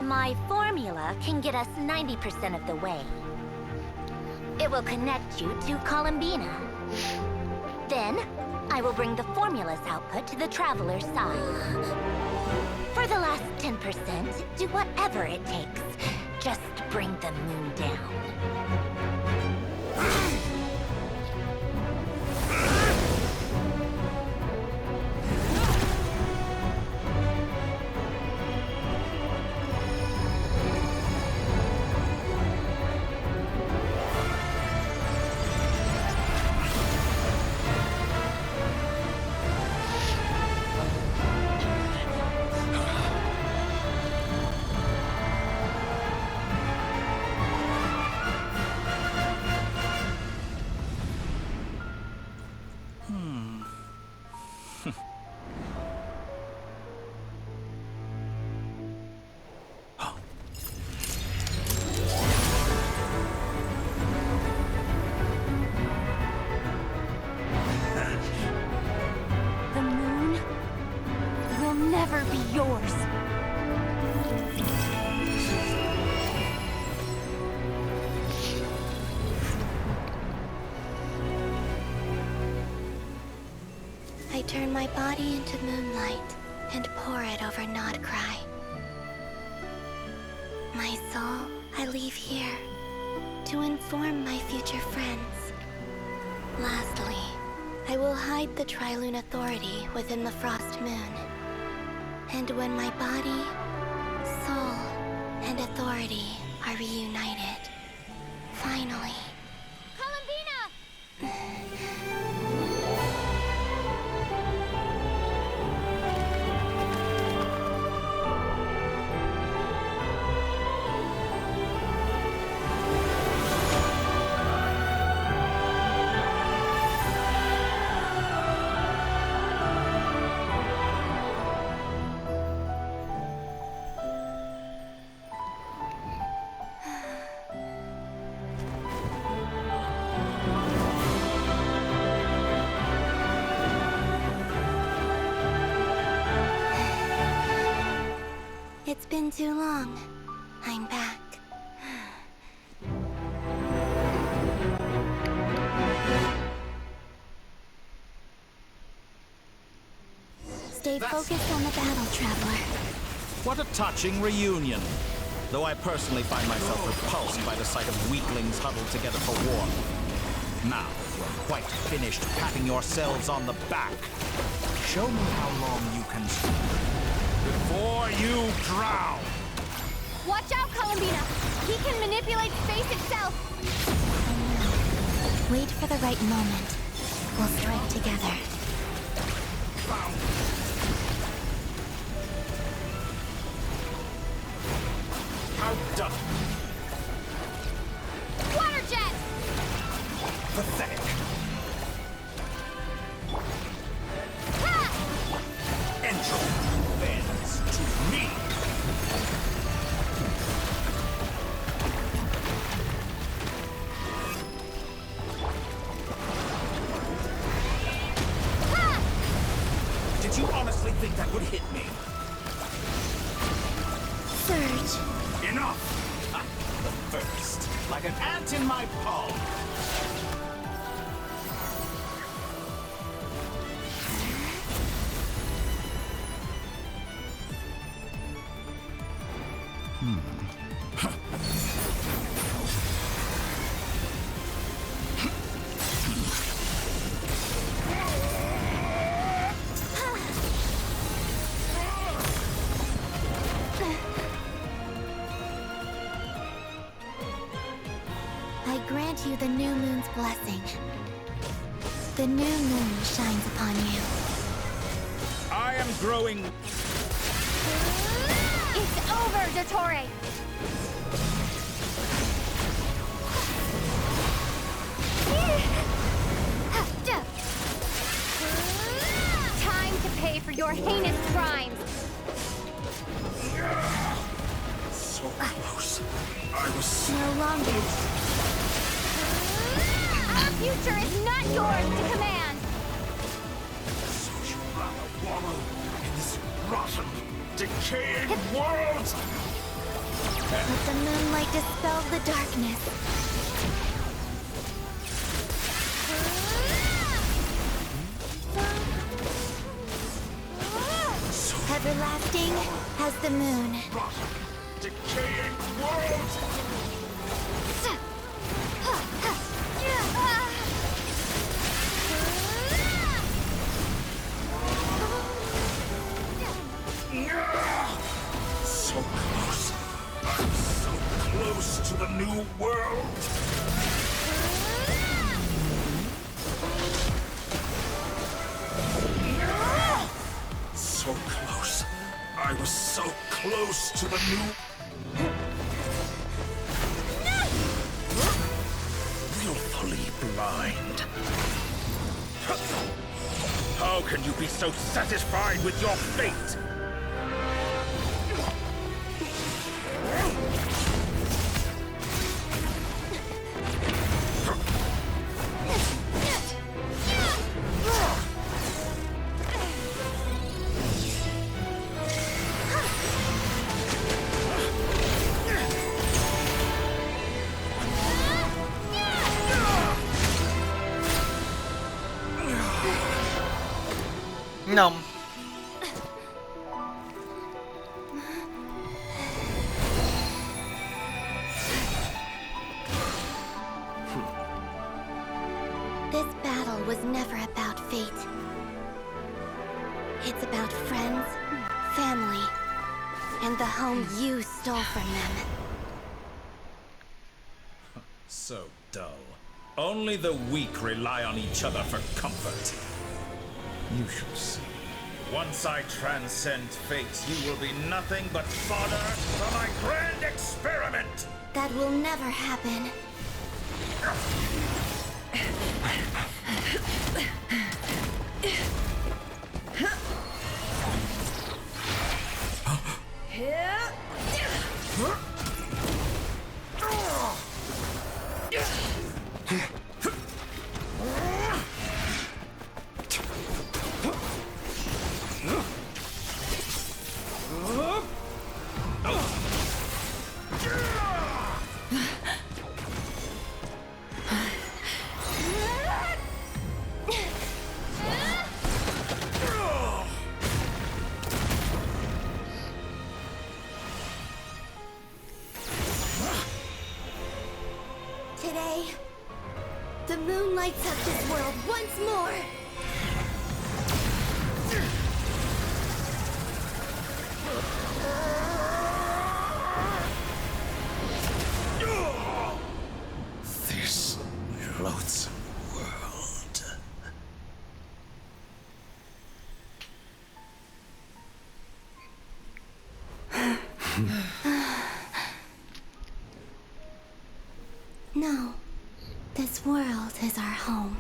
My formula can get us 90% of the way. It will connect you to Columbina. Then, I will bring the formula's output to the Traveler's side. For the last 10%, do whatever it takes. Just bring the moon down. Never be yours. I turn my body into moonlight and pour it over Nodcry. My soul, I leave here to inform my future friends. Lastly, I will hide the Trilune Authority within the Frost Moon. And when my body, soul, and authority are reunited, finally... Columbina! It's been too long. I'm back. Stay focused on the battle, Traveler. What a touching reunion. Though I personally find myself repulsed by the sight of weaklings huddled together for war. Now, you're quite finished patting yourselves on the back. Show me how long you can stand before you drown! Watch out, Columbina! He can manipulate space itself! I know. Wait for the right moment. We'll strike together. Outdone! Water jet! Pathetic! Ha! Entropy bends to me! Ha! Did you honestly think that would hit me? Surge. Enough! Ah, the first, like an ant in my palm. I grant you the new moon's blessing. The new moon shines upon you. I am growing... It's over, Dottore! Time to pay for your heinous crimes! So close. I was... No longer. Our future is not yours to command! So you rather wallow in this rotten, decaying world? Let the moonlight dispel the darkness. Everlasting as the moon. Decaying world! So close. I'm so close to the new world. So close. I was so close to the new... Willfully blind. How can you be so satisfied with your fate? Nom. This battle was never about fate. It's about friends, family, and the home you stole from them. So dull. Only the weak rely on each other for comfort. You shall see. Once I transcend fate, you will be nothing but fodder for my grand experiment! That will never happen. Today, the moon lights up this world once more. This loathsome world. No, this world is our home.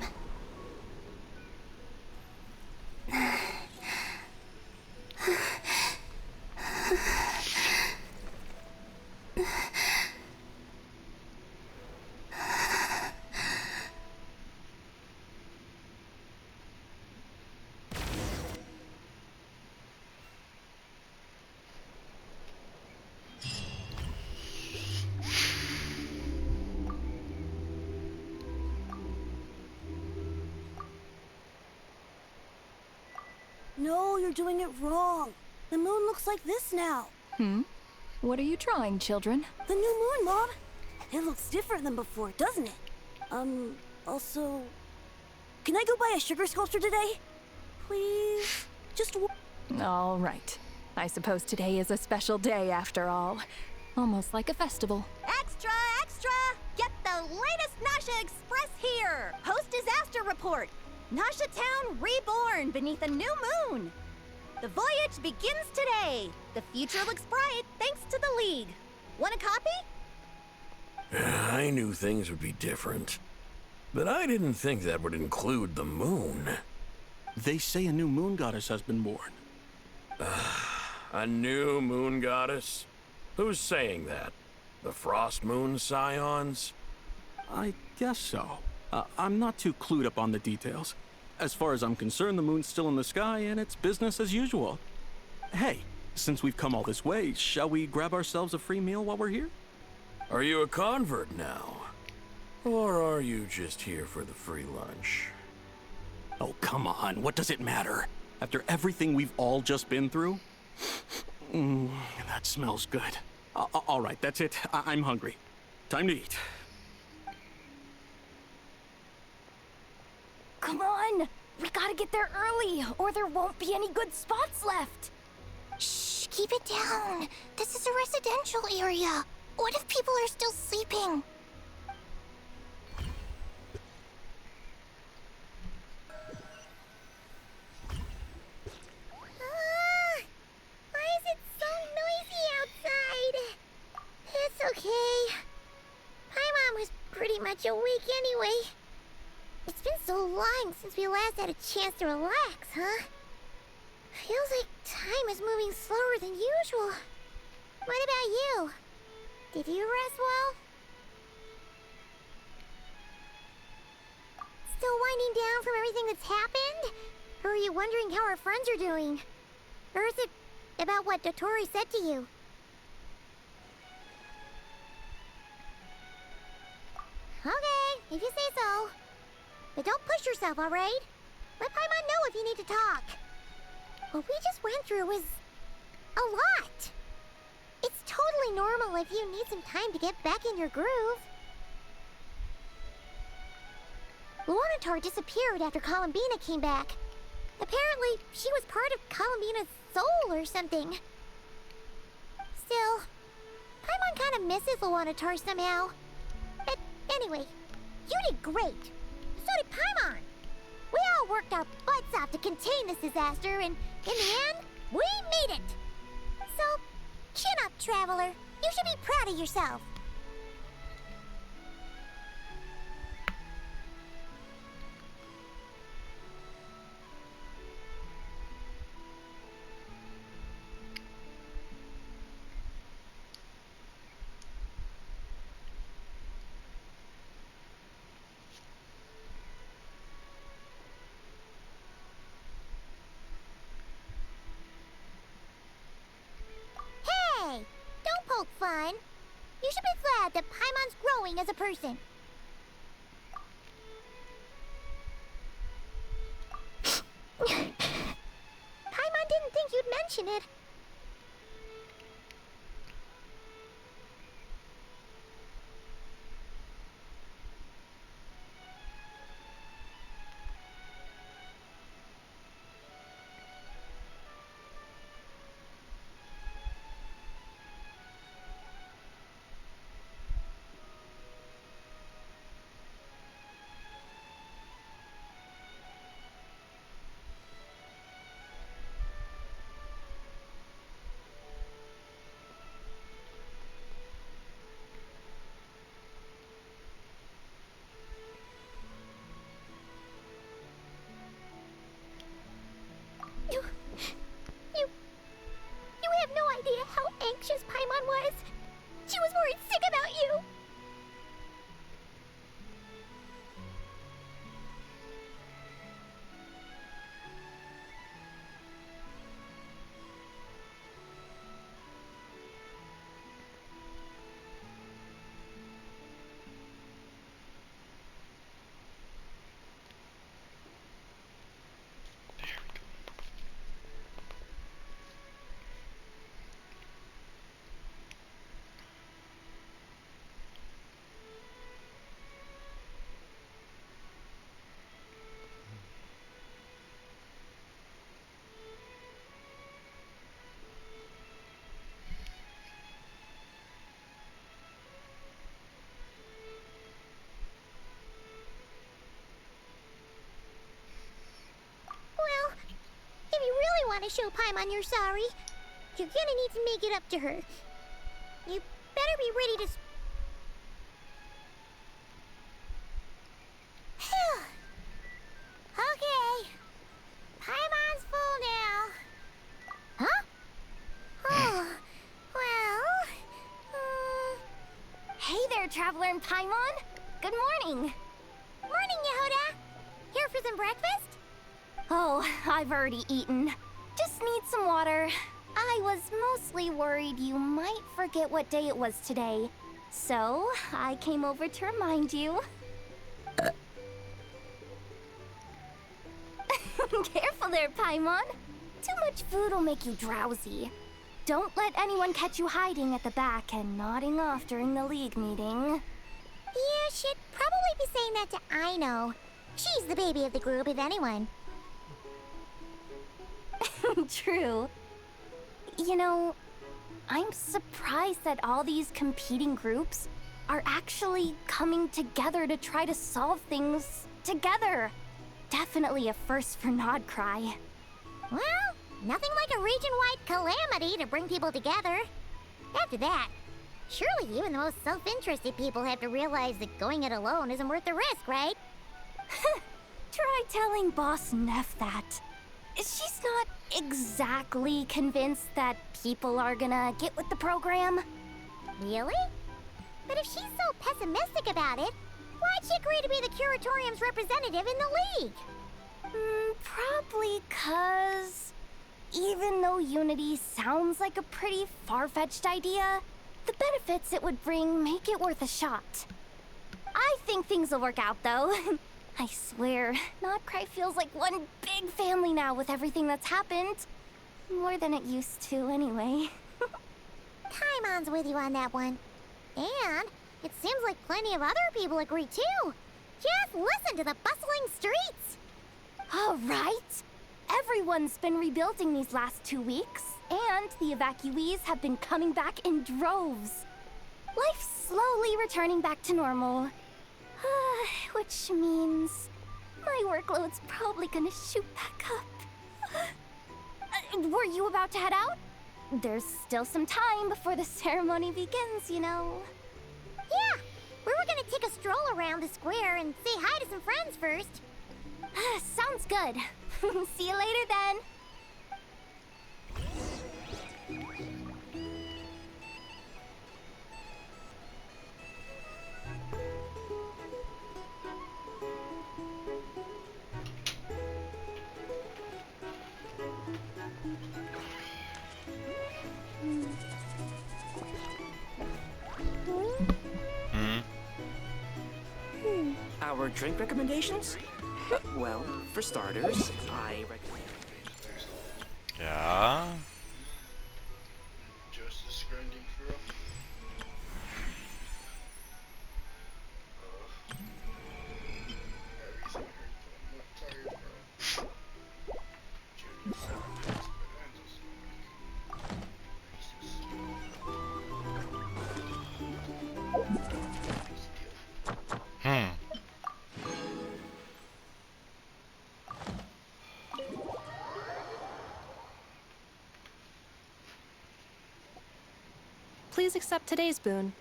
No, you're doing it wrong. The moon looks like this now. What are you trying, children? The new moon, Mom. It looks different than before, doesn't it? Also... Can I go buy a sugar sculpture today? Please? Just All right. I suppose today is a special day after all. Almost like a festival. Extra, extra! Get the latest Nasha Express here! Post-disaster report! Nasha Town reborn beneath a new moon! The voyage begins today! The future looks bright thanks to the League. Want a copy? I knew things would be different. But I didn't think that would include the moon. They say a new moon goddess has been born. A new moon goddess? Who's saying that? The Frost Moon Scions? I guess so. I'm not too clued up on the details. As far as I'm concerned, the moon's still in the sky and it's business as usual. Hey, Since we've come all this way, shall we grab ourselves a free meal while we're here? Are you a convert now? Or are you just here for the free lunch? Oh, come on. What does it matter? After everything we've all just been through? That smells good. All right, that's it. I'm hungry. Time to eat. Come on! We gotta get there early, or there won't be any good spots left. Shh, keep it down. This is a residential area. What if people are still sleeping? Why is it so noisy outside? It's okay. Paimon was pretty much awake anyway. It's been so long since we last had a chance to relax, huh? Feels like time is moving slower than usual. What about you? Did you rest well? Still winding down from everything that's happened? Or are you wondering how our friends are doing? Or is it about what Dottore said to you? Okay, if you say so. But don't push yourself, alright? Let Paimon know if you need to talk. What we just went through was a lot. It's totally normal if you need some time to get back in your groove. Luanatar disappeared after Columbina came back. Apparently, she was part of Columbina's soul or something. Still, Paimon kind of misses Luanatar somehow. But anyway, you did great. So did Paimon. We all worked our butts off to contain this disaster, and in the end, we made it. So, chin up, Traveler. You should be proud of yourself. Hey, don't poke fun. You should be glad that Paimon's growing as a person. Paimon didn't think you'd mention it. You have no idea how anxious Paimon was. She was worried sick about you. Well, if you really want to show Paimon you're sorry, you're gonna need to make it up to her. You better be ready to... Phew. Okay. Paimon's full now. Huh? Oh, well... Hey there, Traveler and Paimon. Good morning. Morning, Yehoda. Here for some breakfast? Oh, I've already eaten. Just need some water. I was mostly worried you might forget what day it was today. So, I came over to remind you. Careful there, Paimon. Too much food will make you drowsy. Don't let anyone catch you hiding at the back and nodding off during the league meeting. You should probably be saying that to Aino. She's the baby of the group, if anyone. True. You know, I'm surprised that all these competing groups are actually coming together to try to solve things together. Definitely a first for Nodcry. Well, nothing like a region-wide calamity to bring people together. After that, surely even the most self-interested people have to realize that going it alone isn't worth the risk, right? Try telling Boss Neff that. She's not exactly convinced that people are gonna get with the program. Really? But if she's so pessimistic about it, why'd she agree to be the Curatorium's representative in the league? Probably 'cause even though Unity sounds like a pretty far-fetched idea, the benefits it would bring make it worth a shot. I think things will work out, though. I swear, Nodcry feels like one big family now with everything that's happened. More than it used to, anyway. Paimon's with you on that one. And it seems like plenty of other people agree too. Just listen to the bustling streets. All right. Everyone's been rebuilding these last 2 weeks, and the evacuees have been coming back in droves. Life's slowly returning back to normal. Which means my workload's probably gonna shoot back up. Were you about to head out? There's still some time before the ceremony begins, you know. Yeah, we were gonna take a stroll around the square and say hi to some friends first. Sounds good. See you later then. Our drink recommendations? Well, for starters, I recommend... Ja. Please accept today's boon.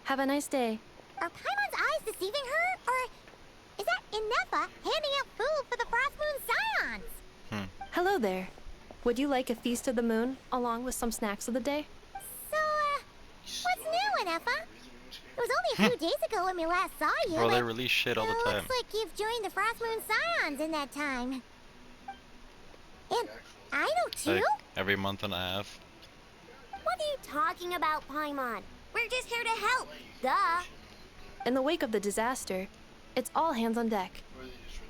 Have a nice day. Are Paimon's eyes deceiving her? Or is that Inefa handing out food for the Frost Moon Scions? Hello there. Would you like a feast of the moon along with some snacks of the day? So, what's new, Inefa? It was only a few days ago when we last saw you. Bro, they but release shit all the time. looks like you've joined the Frost Moon Scions in that time. And I know too? Like every month and a half. What are you talking about, Paimon? We're just here to help. Duh. In the wake of the disaster, it's all hands on deck.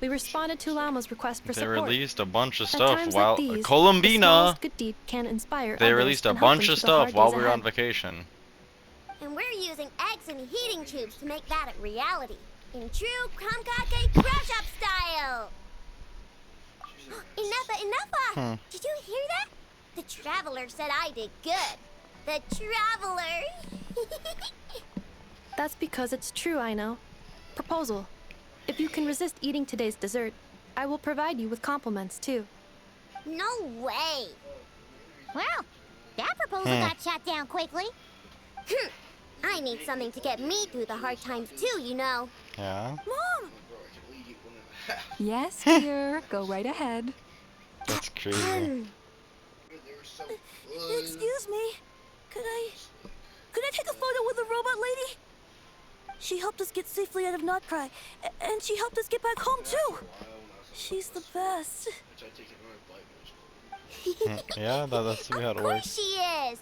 We responded to Llama's request for They support. released a bunch of At stuff times while like these, the Columbina. smallest good deed can inspire They others released a and help bunch them of through the hard stuff while days we were on ahead. vacation. And we're using eggs and heating tubes to make that a reality. In true Kamkake crush-up style. Enough! Did you hear that? The Traveler said I did good. The Traveler! That's because it's true, I know. Proposal. If you can resist eating today's dessert, I will provide you with compliments, too. No way! Well, that proposal got shot down quickly. I need something to get me through the hard times too, you know. Yeah. Mom! Yes, dear. Go right ahead. That's crazy. Excuse me. Could I take a photo with the robot lady? She helped us get safely out of Notcry, and she helped us get back home too. She's the best. Yeah, that's how it Of course works. she is.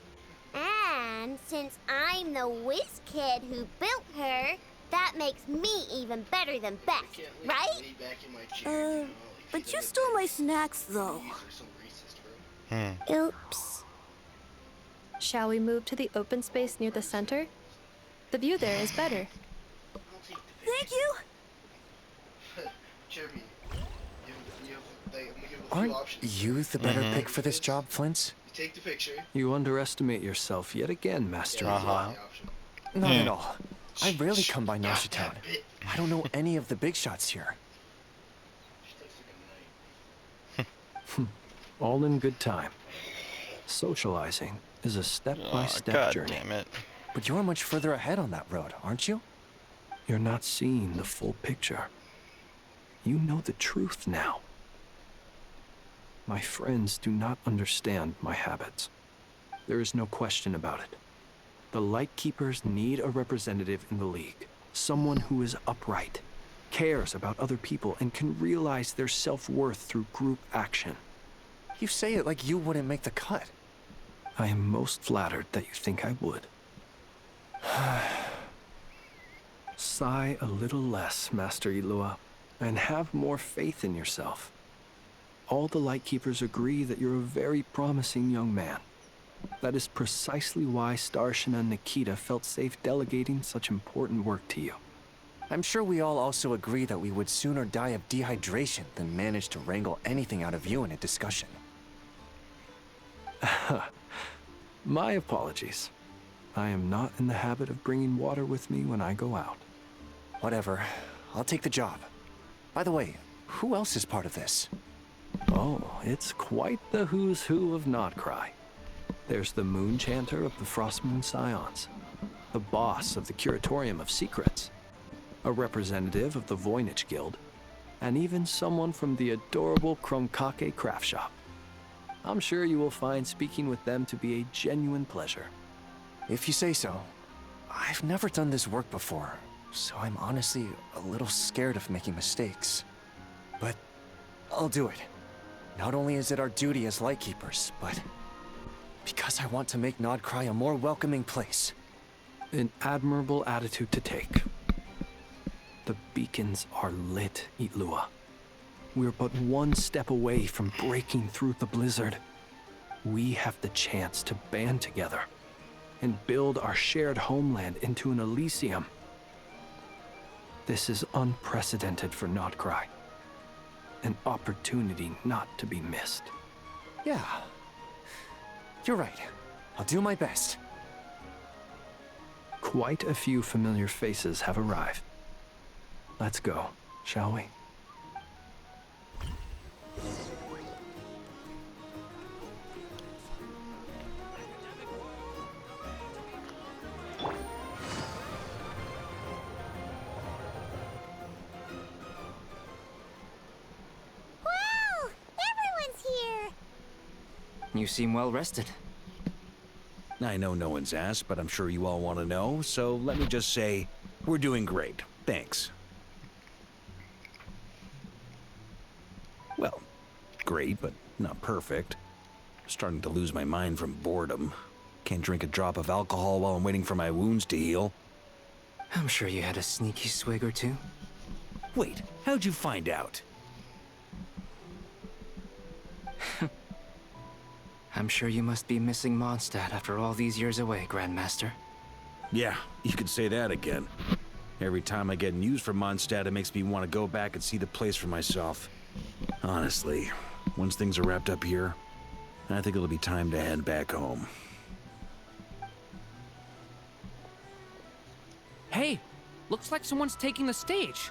And since I'm the whiz kid who built her, that makes me even better than Beth, right? But you stole my snacks, though. Oops. Shall we move to the open space near the center? The view there is better. Thank you. Aren't you the better pick for this job, Flint's? Take the picture. You underestimate yourself yet again, Master. Not at all. I rarely come by Narsha Town. I don't know any of the big shots here. All in good time. Socializing is a step-by-step God journey. damn it. But you're much further ahead on that road, aren't you? You're not seeing the full picture. You know the truth now. My friends do not understand my habits. There is no question about it. The Lightkeepers need a representative in the League. Someone who is upright, cares about other people, and can realize their self-worth through group action. You say it like you wouldn't make the cut. I am most flattered that you think I would. Sigh a little less, Master Ilua, and have more faith in yourself. All the Lightkeepers agree that you're a very promising young man. That is precisely why Starshina and Nikita felt safe delegating such important work to you. I'm sure we all also agree that we would sooner die of dehydration than manage to wrangle anything out of you in a discussion. My apologies. I am not in the habit of bringing water with me when I go out. Whatever. I'll take the job. By the way, who else is part of this? Oh, it's quite the who's who of Nodcry. There's the Moon Chanter of the Frostmoon Scions, the boss of the Curatorium of Secrets, a representative of the Voynich Guild, and even someone from the adorable Krumkake craft shop. I'm sure you will find speaking with them to be a genuine pleasure. If you say so. I've never done this work before, so I'm honestly a little scared of making mistakes. But I'll do it. Not only is it our duty as Lightkeepers, but because I want to make Nodcry a more welcoming place. An admirable attitude to take. The beacons are lit, Itlua. We're but one step away from breaking through the blizzard. We have the chance to band together and build our shared homeland into an Elysium. This is unprecedented for Nodcry. An opportunity not to be missed. Yeah. You're right. I'll do my best. Quite a few familiar faces have arrived. Let's go, shall we? Wow! Everyone's here! You seem well rested. I know no one's asked, but I'm sure you all want to know, so let me just say, we're doing great. Thanks. Well, great, but not perfect. Starting to lose my mind from boredom. Can't drink a drop of alcohol while I'm waiting for my wounds to heal. I'm sure you had a sneaky swig or two. Wait, how'd you find out? I'm sure you must be missing Mondstadt after all these years away, Grandmaster. Yeah, you could say that again. Every time I get news from Mondstadt, it makes me want to go back and see the place for myself. Honestly, once things are wrapped up here, I think it'll be time to head back home. Hey, looks like someone's taking the stage.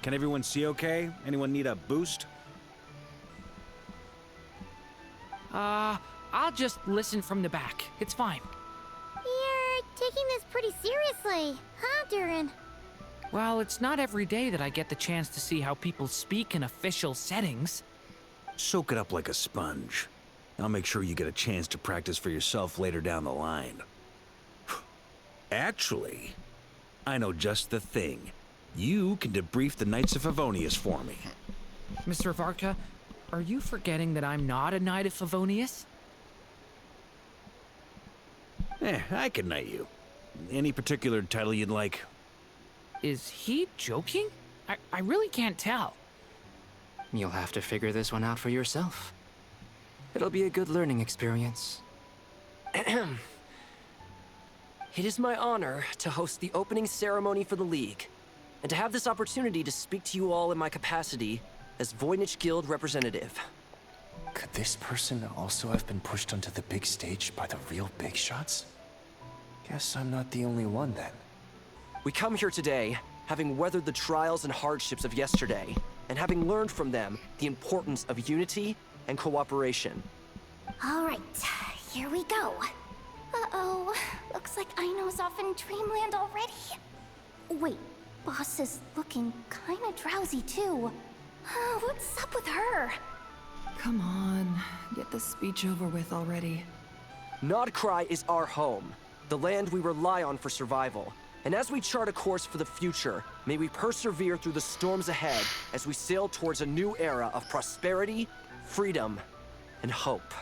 Can everyone see okay? Anyone need a boost? I'll just listen from the back. It's fine. You're taking this pretty seriously, huh, Durin? Well, it's not every day that I get the chance to see how people speak in official settings. Soak it up like a sponge. I'll make sure you get a chance to practice for yourself later down the line. Actually, I know just the thing. You can debrief the Knights of Favonius for me. Mr. Varka, Are you forgetting that I'm not a Knight of Favonius? I can knight you. Any particular title you'd like? Is he joking? I really can't tell. You'll have to figure this one out for yourself. It'll be a good learning experience. It is my honor to host the opening ceremony for the League, and to have this opportunity to speak to you all in my capacity as Voynich Guild representative. Could this person also have been pushed onto the big stage by the real big shots? Guess I'm not the only one then. We come here today, having weathered the trials and hardships of yesterday, and having learned from them the importance of unity and cooperation. All right, here we go. Uh-oh, looks like Aino's off in Dreamland already. Wait, Boss is looking kinda drowsy too. What's up with her? Come on, get this speech over with already. Nodcry is our home, the land we rely on for survival. And as we chart a course for the future, may we persevere through the storms ahead as we sail towards a new era of prosperity, freedom, and hope.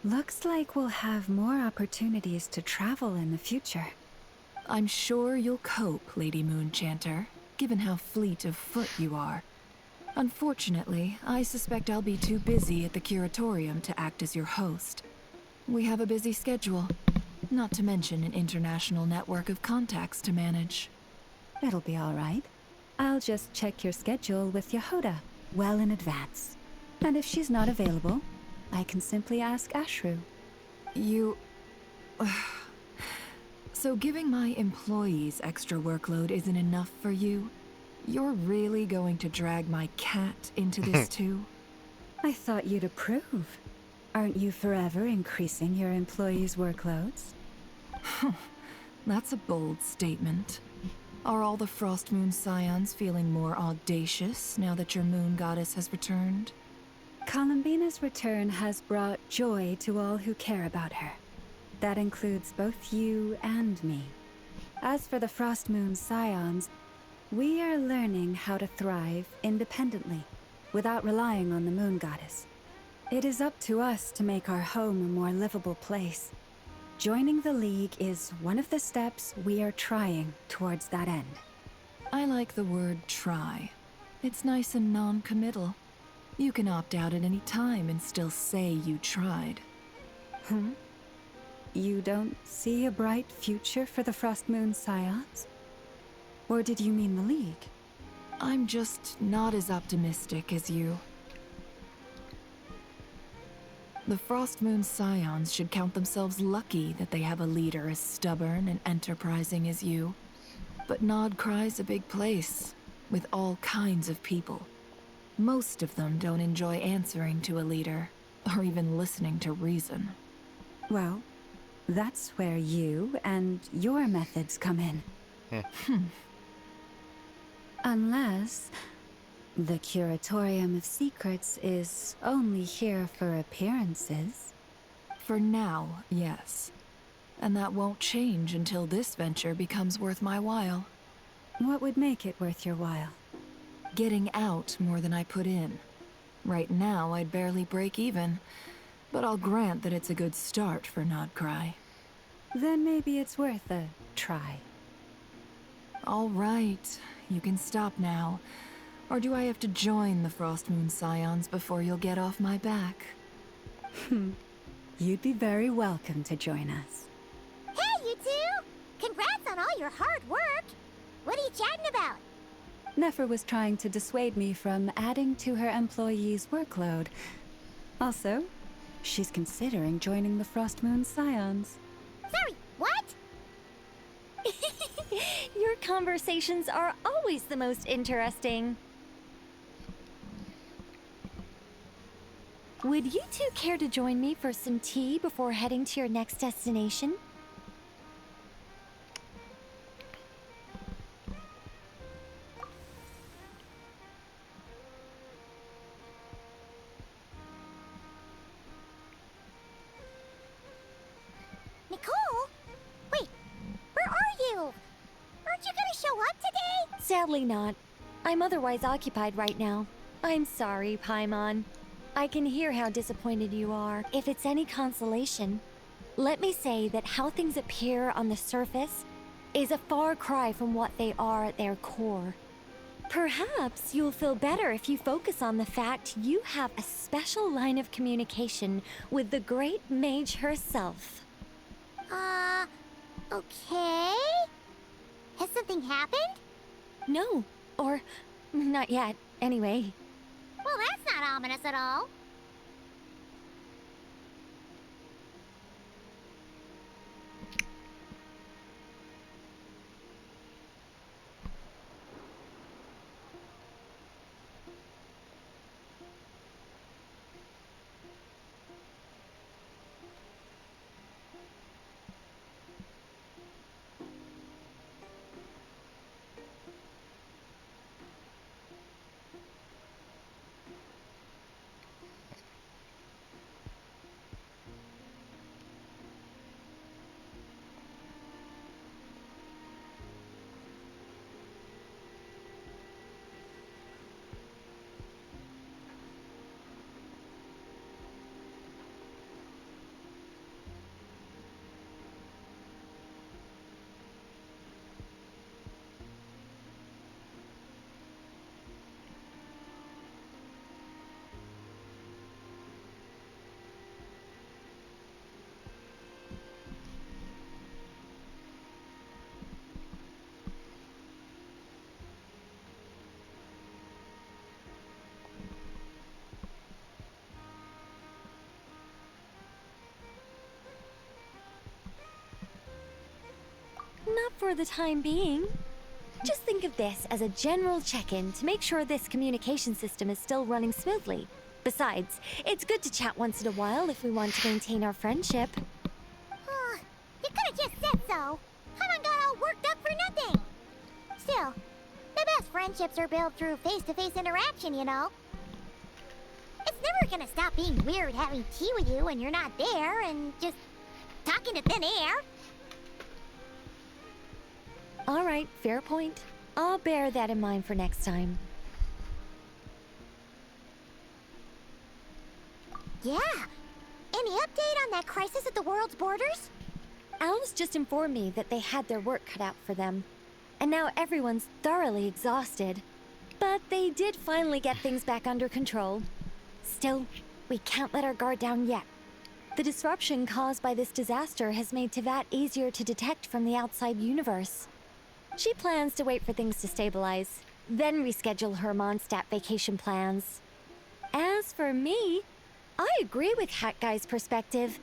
Looks like we'll have more opportunities to travel in the future. I'm sure you'll cope, Lady Moonchanter, given how fleet of foot you are. Unfortunately, I suspect I'll be too busy at the Curatorium to act as your host. We have a busy schedule, not to mention an international network of contacts to manage. It'll be all right. I'll just check your schedule with Yehoda well in advance. And if she's not available, I can simply ask Ashru. You... So giving my employees extra workload isn't enough for you? You're really going to drag my cat into this too? I thought you'd approve. Aren't you forever increasing your employees' workloads? That's a bold statement. Are all the Frost Moon Scions feeling more audacious now that your moon goddess has returned? Columbina's return has brought joy to all who care about her. That includes both you and me. As for the Frost Moon Scions, we are learning how to thrive independently, without relying on the moon goddess. It is up to us to make our home a more livable place. Joining the League is one of the steps we are trying towards that end. I like the word try. It's nice and non-committal. You can opt out at any time and still say you tried. You don't see a bright future for the Frost Moon Scions? Or did you mean the League? I'm just not as optimistic as you. The Frost Moon Scions should count themselves lucky that they have a leader as stubborn and enterprising as you. But Nodcry's a big place, with all kinds of people. Most of them don't enjoy answering to a leader, or even listening to reason. Well, that's where you and your methods come in. Unless the Curatorium of Secrets is only here for appearances. For now, yes. And that won't change until this venture becomes worth my while. What would make it worth your while? Getting out more than I put in. Right now, I'd barely break even, but I'll grant that it's a good start for Nodcry. Then maybe it's worth a try. All right, you can stop now. Or do I have to join the Frost Moon Scions before you'll get off my back? You'd be very welcome to join us. Hey, you two! Congrats on all your hard work! What are you chatting about? Nefer was trying to dissuade me from adding to her employees' workload. Also, she's considering joining the Frost Moon Scions. Sorry, what? Your conversations are always the most interesting. Would you two care to join me for some tea before heading to your next destination? show up today? Sadly not. I'm otherwise occupied right now. I'm sorry, Paimon. I can hear how disappointed you are. If it's any consolation, let me say that how things appear on the surface is a far cry from what they are at their core. Perhaps you'll feel better if you focus on the fact you have a special line of communication with the great mage herself. Okay? Has something happened? No, or not yet, anyway. Well, that's not ominous at all. Not for the time being. Just think of this as a general check-in to make sure this communication system is still running smoothly. Besides, it's good to chat once in a while if we want to maintain our friendship. You could've just said so. Paimon got all worked up for nothing. Still, the best friendships are built through face-to-face interaction, you know. It's never gonna stop being weird having tea with you when you're not there and just talking to thin air. All right, fair point. I'll bear that in mind for next time. Yeah. Any update on that crisis at the world's borders? Alice just informed me that they had their work cut out for them. And now everyone's thoroughly exhausted. But they did finally get things back under control. Still, we can't let our guard down yet. The disruption caused by this disaster has made Teyvat easier to detect from the outside universe. She plans to wait for things to stabilize, then reschedule her Mondstadt vacation plans. As for me, I agree with Hat Guy's perspective.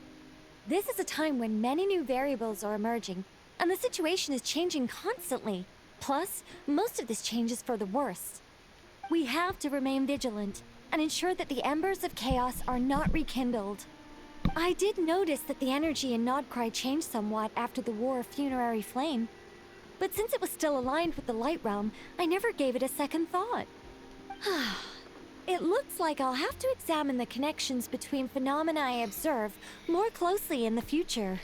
This is a time when many new variables are emerging, and the situation is changing constantly. Plus, most of this change is for the worse. We have to remain vigilant and ensure that the embers of chaos are not rekindled. I did notice that the energy in Nodcry changed somewhat after the War of Funerary Flame. But since it was still aligned with the Light Realm, I never gave it a second thought. It looks like I'll have to examine the connections between phenomena I observe more closely in the future.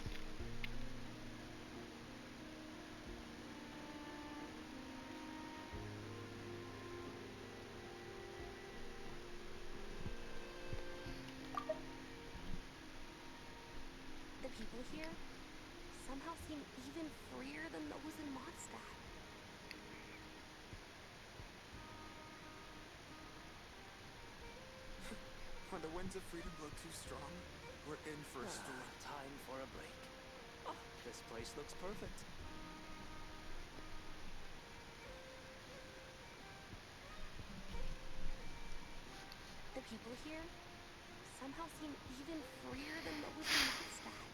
The people here somehow seem even freer than those in Mondstadt. When the winds of freedom blow too strong, we're in for a storm. Time for a break. Oh, this place looks perfect. The people here somehow seem even freer than those in Mondstadt.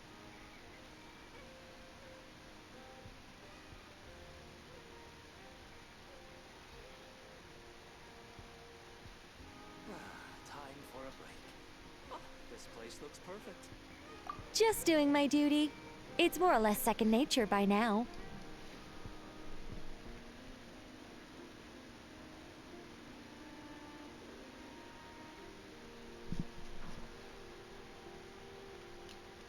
Time for a break. Oh, this place looks perfect. Just doing my duty. It's more or less second nature by now.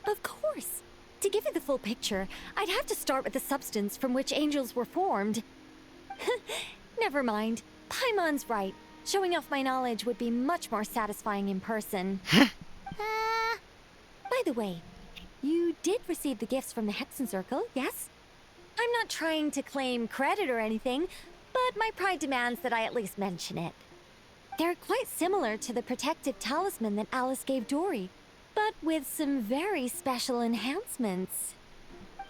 Of course. To give you the full picture, I'd have to start with the substance from which angels were formed. Never mind. Paimon's right. Showing off my knowledge would be much more satisfying in person. By the way, you did receive the gifts from the Hexen Circle, yes? I'm not trying to claim credit or anything, but my pride demands that I at least mention it. They're quite similar to the protective talisman that Alice gave Dory, but with some very special enhancements.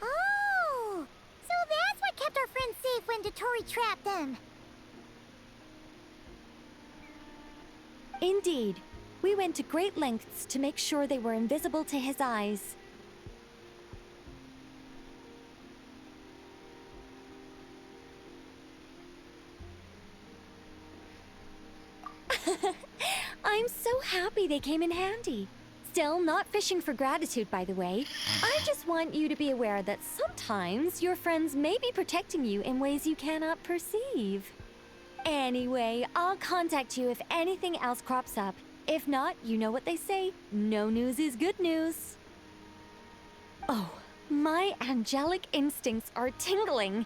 Oh! So that's what kept our friends safe when Dottore trapped them. Indeed. We went to great lengths to make sure they were invisible to his eyes. I'm so happy they came in handy. Still, not fishing for gratitude, by the way. I just want you to be aware that sometimes your friends may be protecting you in ways you cannot perceive. Anyway, I'll contact you if anything else crops up. If not, you know what they say, no news is good news. Oh, my angelic instincts are tingling.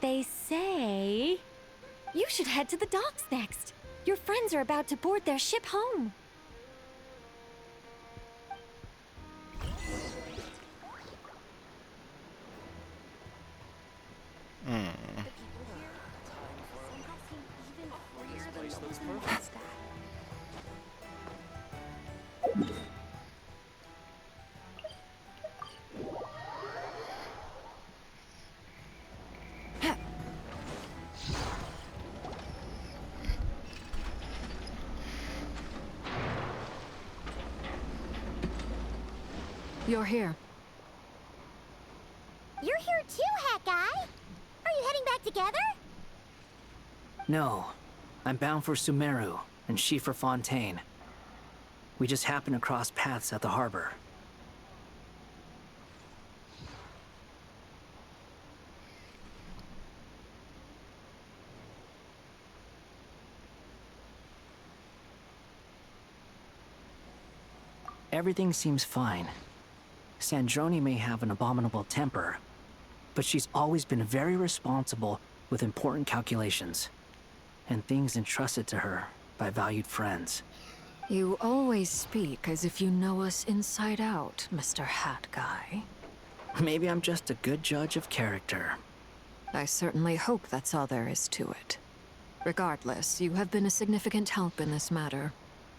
They say you should head to the docks next. Your friends are about to board their ship home. You're here. You're here too, Hat Guy. Are you heading back together? No. I'm bound for Sumeru, and she for Fontaine. We just happened to cross paths at the harbor. Everything seems fine. Sandrone may have an abominable temper, but she's always been very responsible with important calculations and things entrusted to her by valued friends. You always speak as if you know us inside out, Mr. Hat Guy. Maybe I'm just a good judge of character. I certainly hope that's all there is to it. Regardless, you have been a significant help in this matter.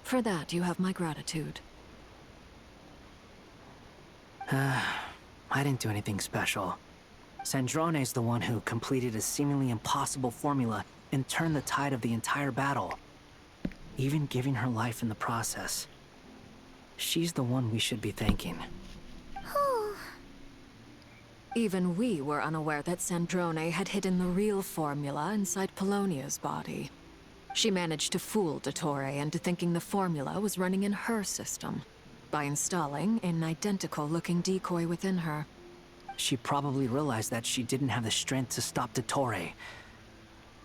For that, you have my gratitude. I didn't do anything special. Sandrone's the one who completed a seemingly impossible formula and turned the tide of the entire battle, even giving her life in the process. She's the one we should be thanking. Even we were unaware that Sandrone had hidden the real formula inside Polonia's body. She managed to fool Dottore into thinking the formula was running in her system by installing an identical-looking decoy within her. She probably realized that she didn't have the strength to stop Dottore.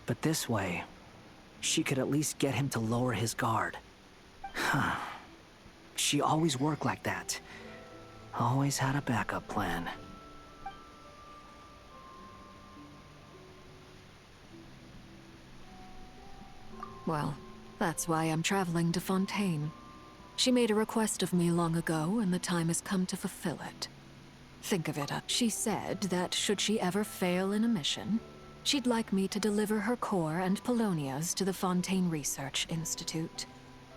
But this way, she could at least get him to lower his guard. She always worked like that. Always had a backup plan. Well, that's why I'm traveling to Fontaine. She made a request of me long ago, and the time has come to fulfill it. Think of it, she said that should she ever fail in a mission, she'd like me to deliver her core and Polonia's to the Fontaine Research Institute.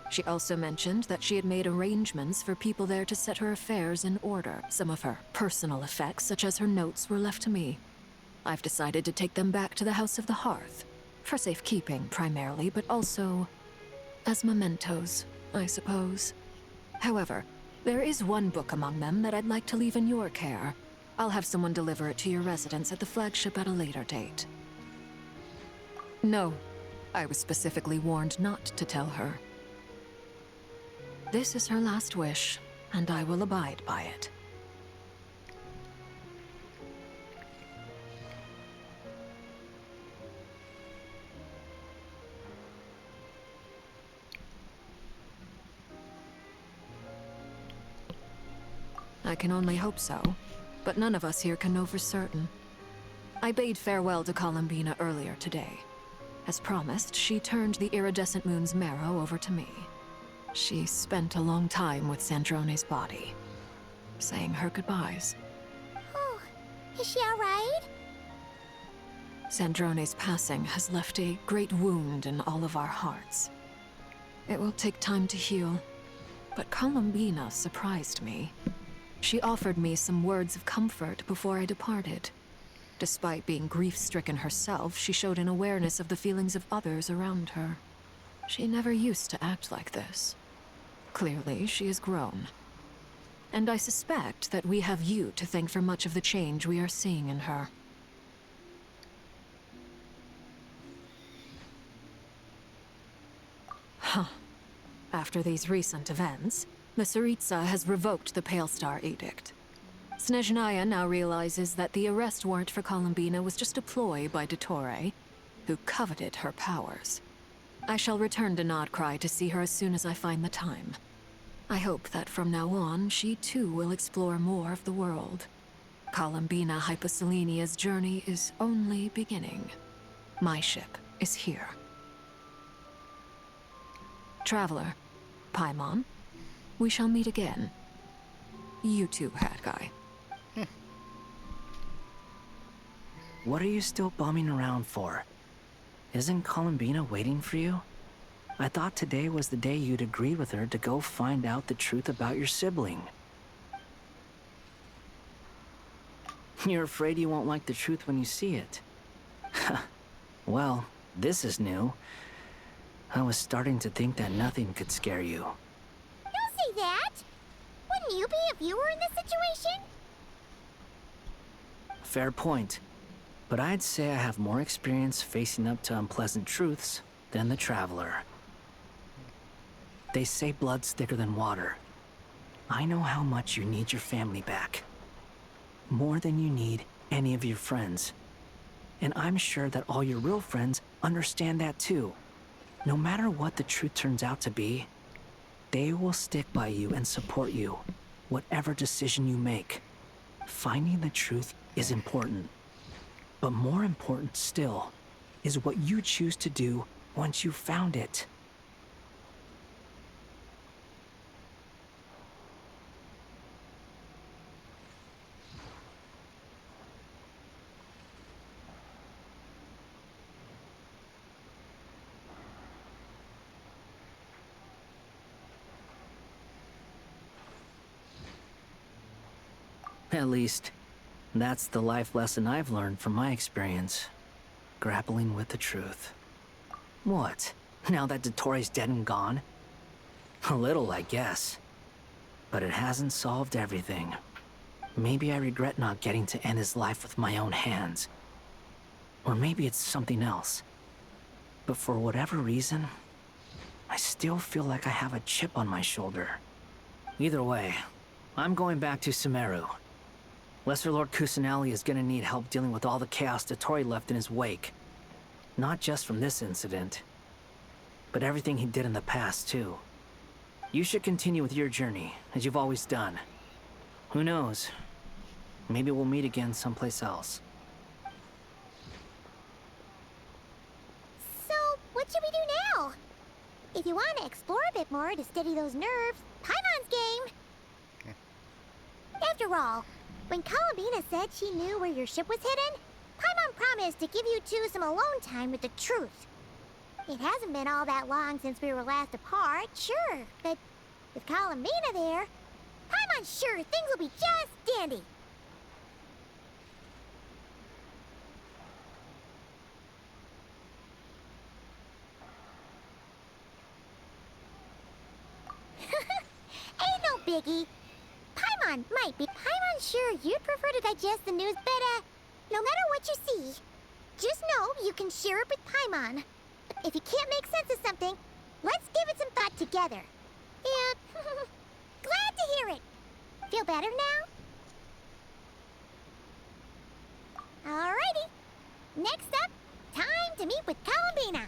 She also mentioned that she had made arrangements for people there to set her affairs in order. Some of her personal effects, such as her notes, were left to me. I've decided to take them back to the House of the Hearth. For safekeeping, primarily, but also as mementos, I suppose. However, there is one book among them that I'd like to leave in your care. I'll have someone deliver it to your residence at the flagship at a later date. No, I was specifically warned not to tell her. This is her last wish, and I will abide by it. I can only hope so, but none of us here can know for certain. I bade farewell to Columbina earlier today. As promised, she turned the iridescent moon's marrow over to me. She spent a long time with Sandrone's body, saying her goodbyes. Oh, is she alright? Sandrone's passing has left a great wound in all of our hearts. It will take time to heal, but Columbina surprised me. She offered me some words of comfort before I departed. Despite being grief-stricken herself, she showed an awareness of the feelings of others around her. She never used to act like this. Clearly, she has grown. And I suspect that we have you to thank for much of the change we are seeing in her. Huh. After these recent events, the Tsaritsa has revoked the Pale Star Edict. Snezhnaya now realizes that the arrest warrant for Columbina was just a ploy by Dottore, who coveted her powers. I shall return to Nodcry to see her as soon as I find the time. I hope that from now on, she too will explore more of the world. Columbina Hyposelenia's journey is only beginning. My ship is here. Traveler, Paimon, we shall meet again. You too, Hat Guy. What are you still bumming around for? Isn't Columbina waiting for you? I thought today was the day you'd agreed with her to go find out the truth about your sibling. You're afraid you won't like the truth when you see it. Well, this is new. I was starting to think that nothing could scare you. Don't say that! Wouldn't you be if you were in this situation? Fair point. But I'd say I have more experience facing up to unpleasant truths than the Traveler. They say blood's thicker than water. I know how much you need your family back. More than you need any of your friends. And I'm sure that all your real friends understand that too. No matter what the truth turns out to be, they will stick by you and support you, whatever decision you make. Finding the truth is important. But more important still is what you choose to do once you've found it. At least, that's the life lesson I've learned from my experience. Grappling with the truth. What? Now that Dottore's dead and gone? A little, I guess. But it hasn't solved everything. Maybe I regret not getting to end his life with my own hands. Or maybe it's something else. But for whatever reason, I still feel like I have a chip on my shoulder. Either way, I'm going back to Sumeru. Lesser Lord Kusanali is gonna need help dealing with all the chaos Dottore left in his wake. Not just from this incident, but everything he did in the past, too. You should continue with your journey, as you've always done. Who knows? Maybe we'll meet again someplace else. So, what should we do now? If you want to explore a bit more to steady those nerves, Paimon's game! After all, when Columbina said she knew where your ship was hidden, Paimon promised to give you two some alone time with the truth. It hasn't been all that long since we were last apart, sure, but with Columbina there, Paimon's sure things will be just dandy. Ain't no biggie. Paimon might be. Paimon's sure you'd prefer to digest the news, but no matter what you see, just know you can share it with Paimon. If you can't make sense of something, let's give it some thought together. Yeah, glad to hear it. Feel better now? Alrighty. Next up, time to meet with Columbina.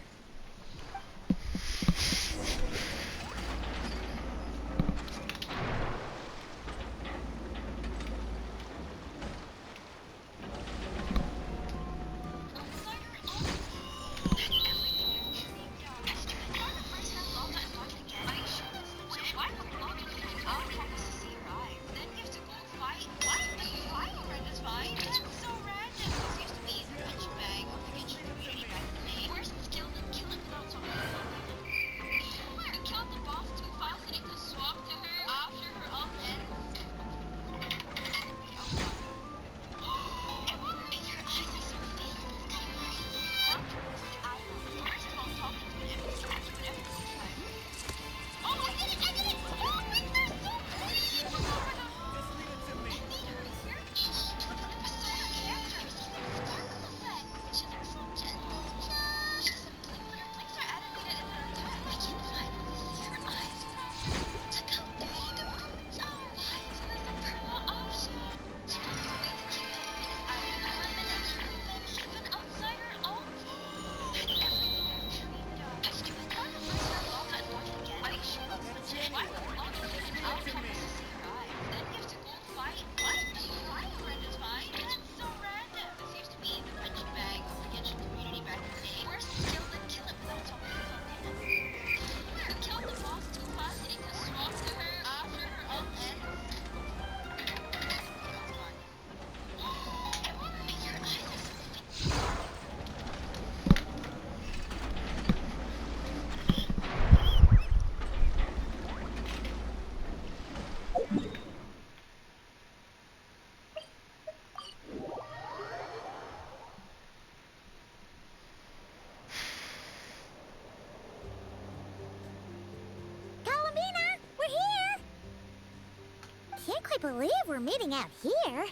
really believe we're meeting out here.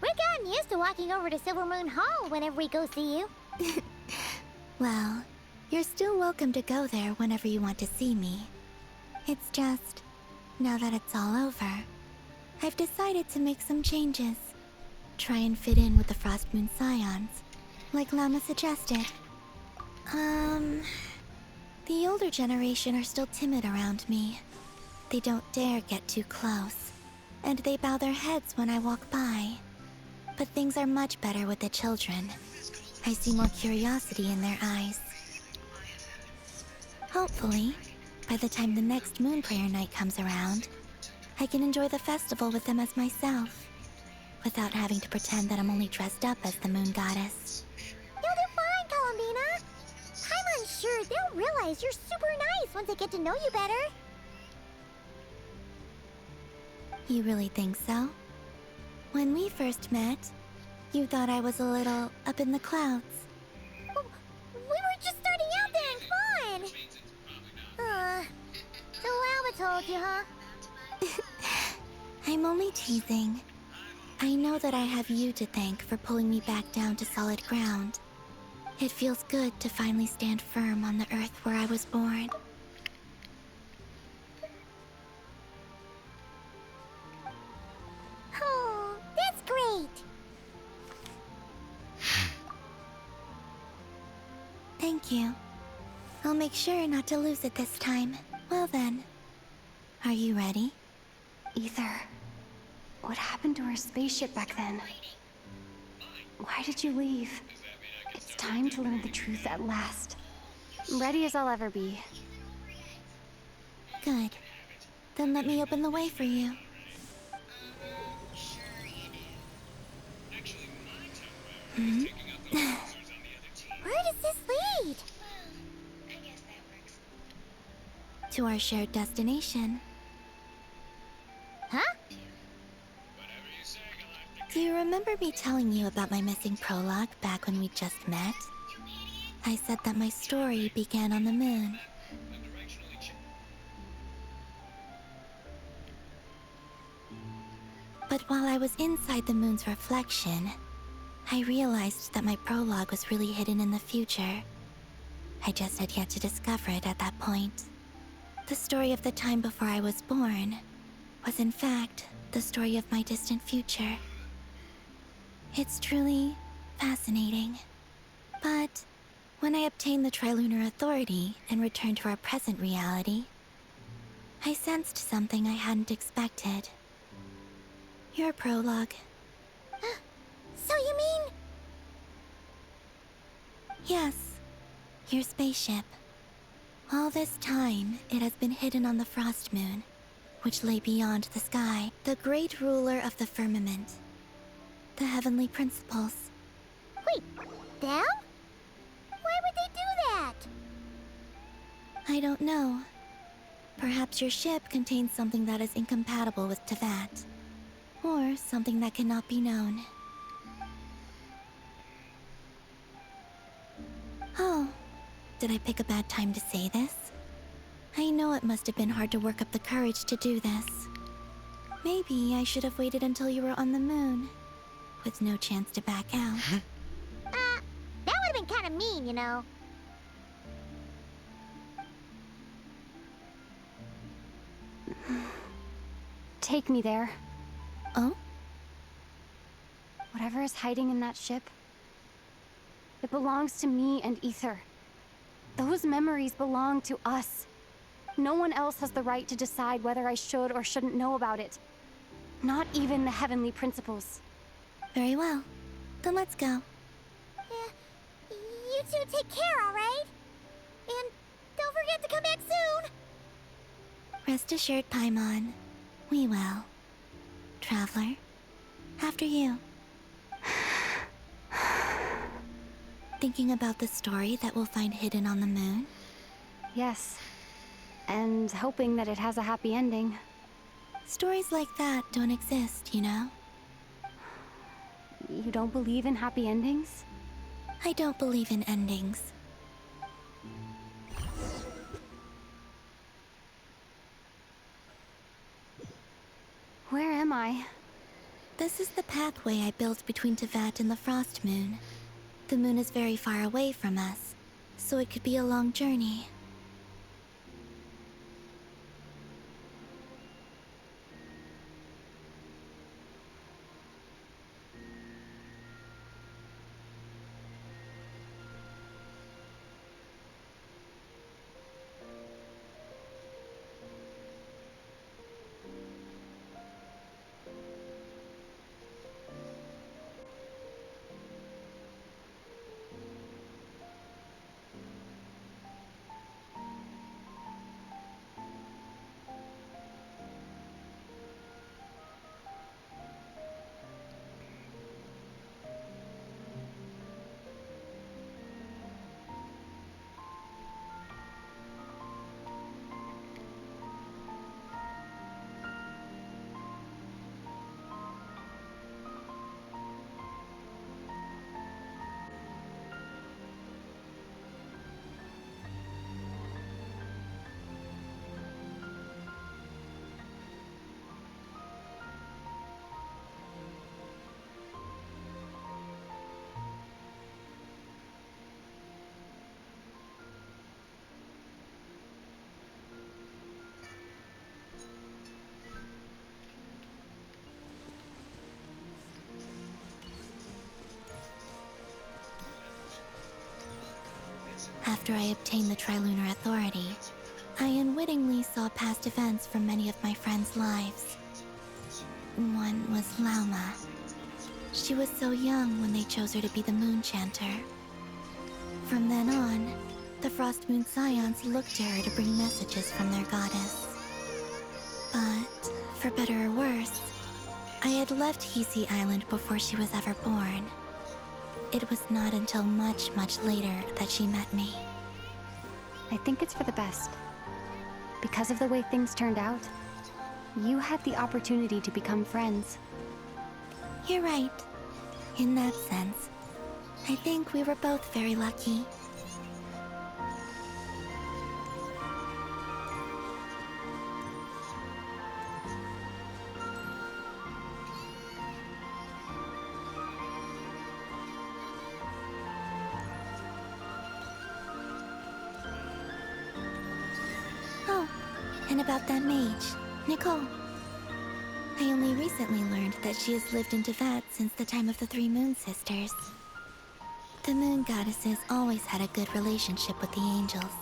We've gotten used to walking over to Silver Moon Hall whenever we go see you. Well, you're still welcome to go there whenever you want to see me. It's just, now that it's all over, I've decided to make some changes. Try and fit in with the Frost Moon Scions, like Llama suggested. The older generation are still timid around me. They don't dare get too close, and they bow their heads when I walk by. But things are much better with the children. I see more curiosity in their eyes. Hopefully, by the time the next Moon Prayer Night comes around, I can enjoy the festival with them as myself, without having to pretend that I'm only dressed up as the Moon Goddess. You'll do fine, Columbina. I'm unsure they'll realize you're super nice once they get to know you better. You really think so? When we first met, you thought I was a little up in the clouds. We were just starting out there, and come on. So Llama told you, huh? I'm only teasing. I know that I have you to thank for pulling me back down to solid ground. It feels good to finally stand firm on the earth where I was born. Oh, that's great. Thank you. I'll make sure not to lose it this time. Well then, are you ready? Ether, what happened to our spaceship back then? Why did you leave? It's time to learn the truth at last. Ready as I'll ever be. Good. Then let me open the way for you. Where does this lead? To our shared destination. Huh? Do you remember me telling you about my missing prologue back when we just met? I said that my story began on the moon. But while I was inside the moon's reflection, I realized that my prologue was really hidden in the future. I just had yet to discover it at that point. The story of the time before I was born was in fact the story of my distant future. It's truly fascinating. But when I obtained the Trilunar Authority and returned to our present reality, I sensed something I hadn't expected. Your prologue. So you mean... Yes, your spaceship. All this time, it has been hidden on the Frost Moon, which lay beyond the sky, the great ruler of the firmament. The heavenly principles. Wait, them? Why would they do that? I don't know. Perhaps your ship contains something that is incompatible with Tevat. Or something that cannot be known. Oh, did I pick a bad time to say this? I know it must have been hard to work up the courage to do this. Maybe I should have waited until you were on the moon, with no chance to back out. That would have been kind of mean, you know. Take me there. Oh? Whatever is hiding in that ship, it belongs to me and Ether. Those memories belong to us. No one else has the right to decide whether I should or shouldn't know about it. Not even the heavenly principles. Very well. Then let's go. Yeah, you two take care, alright? And don't forget to come back soon! Rest assured, Paimon. We will. Traveler, after you. Thinking about the story that we'll find hidden on the moon? Yes. And hoping that it has a happy ending. Stories like that don't exist, you know? You don't believe in happy endings? I don't believe in endings. Where am am I? This is the pathway I built between Tevat and the Frost Moon. The moon is very far away from us, so it could be a long journey. After I obtained the Trilunar Authority, I unwittingly saw past events from many of my friends' lives. One was Lauma. She was so young when they chose her to be the Moon Chanter. From then on, the Frost Moon Scions looked to her to bring messages from their goddess. But, for better or worse, I had left Hisi Island before she was ever born. It was not until much, much later that she met me. I think it's for the best. Because of the way things turned out, you had the opportunity to become friends. You're right. In that sense, I think we were both very lucky. Oh, and about that mage, Nicole. I only recently learned that she has lived in Tevat since the time of the Three Moon Sisters. The Moon Goddesses always had a good relationship with the angels.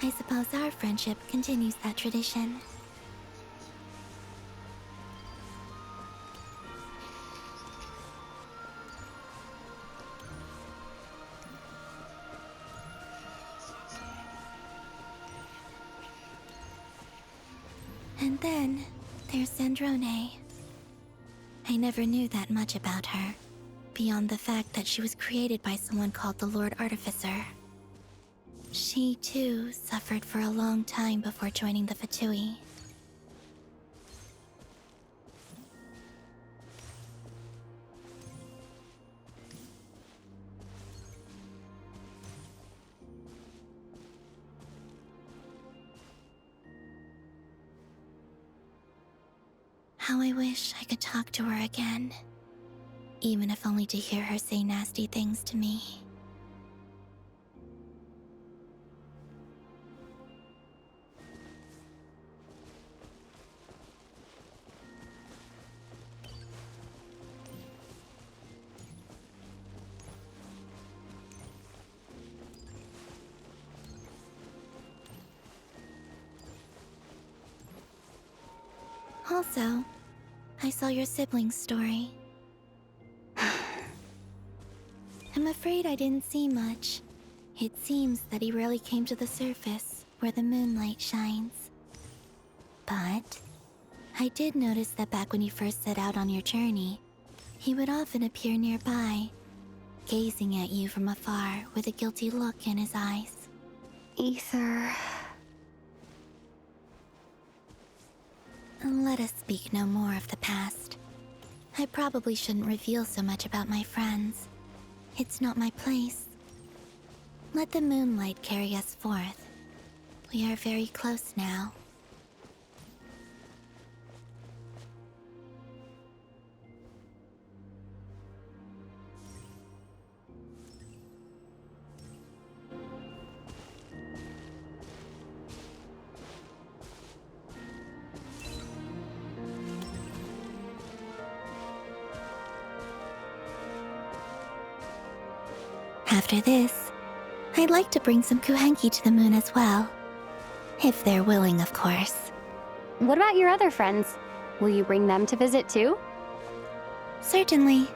I suppose our friendship continues that tradition. And then, there's Sandrone. I never knew that much about her, beyond the fact that she was created by someone called the Lord Artificer. She, too, suffered for a long time before joining the Fatui. How I wish I could talk to her again. Even if only to hear her say nasty things to me. Also, I saw your siblings' story. I'm afraid I didn't see much. It seems that he rarely came to the surface, where the moonlight shines. But I did notice that back when you first set out on your journey, he would often appear nearby, gazing at you from afar with a guilty look in his eyes. Ether... Let us speak no more of the past. I probably shouldn't reveal so much about my friends. It's not my place. Let the moonlight carry us forth. We are very close now. After this, I'd like to bring some kuhenki to the moon as well. If they're willing, of course. What about your other friends? Will you bring them to visit too? Certainly.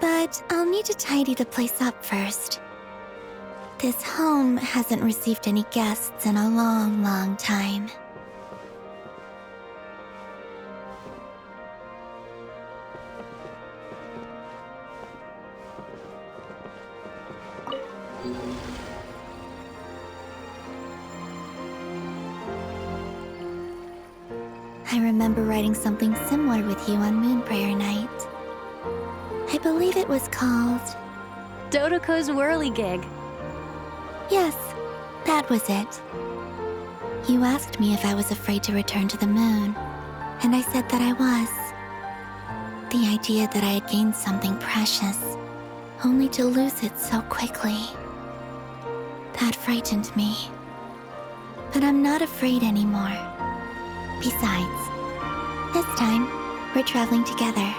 But I'll need to tidy the place up first. This home hasn't received any guests in a long, long time. I remember writing something similar with you on Moon Prayer Night. I believe it was called... Dodoko's Whirligig. Yes, that was it. You asked me if I was afraid to return to the moon, and I said that I was. The idea that I had gained something precious, only to lose it so quickly. That frightened me. But I'm not afraid anymore. Besides, this time, we're traveling together.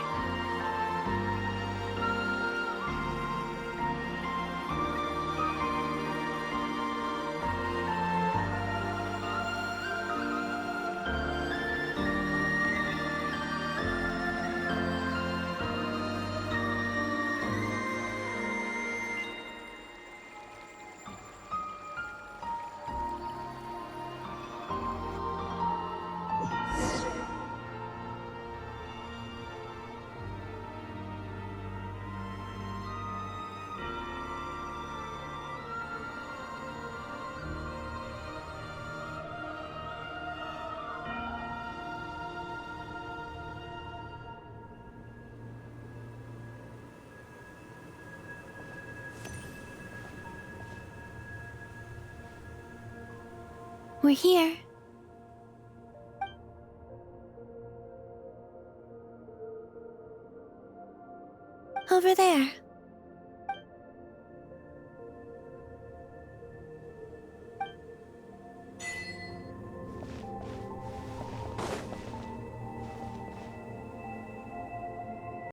We're here. Over there.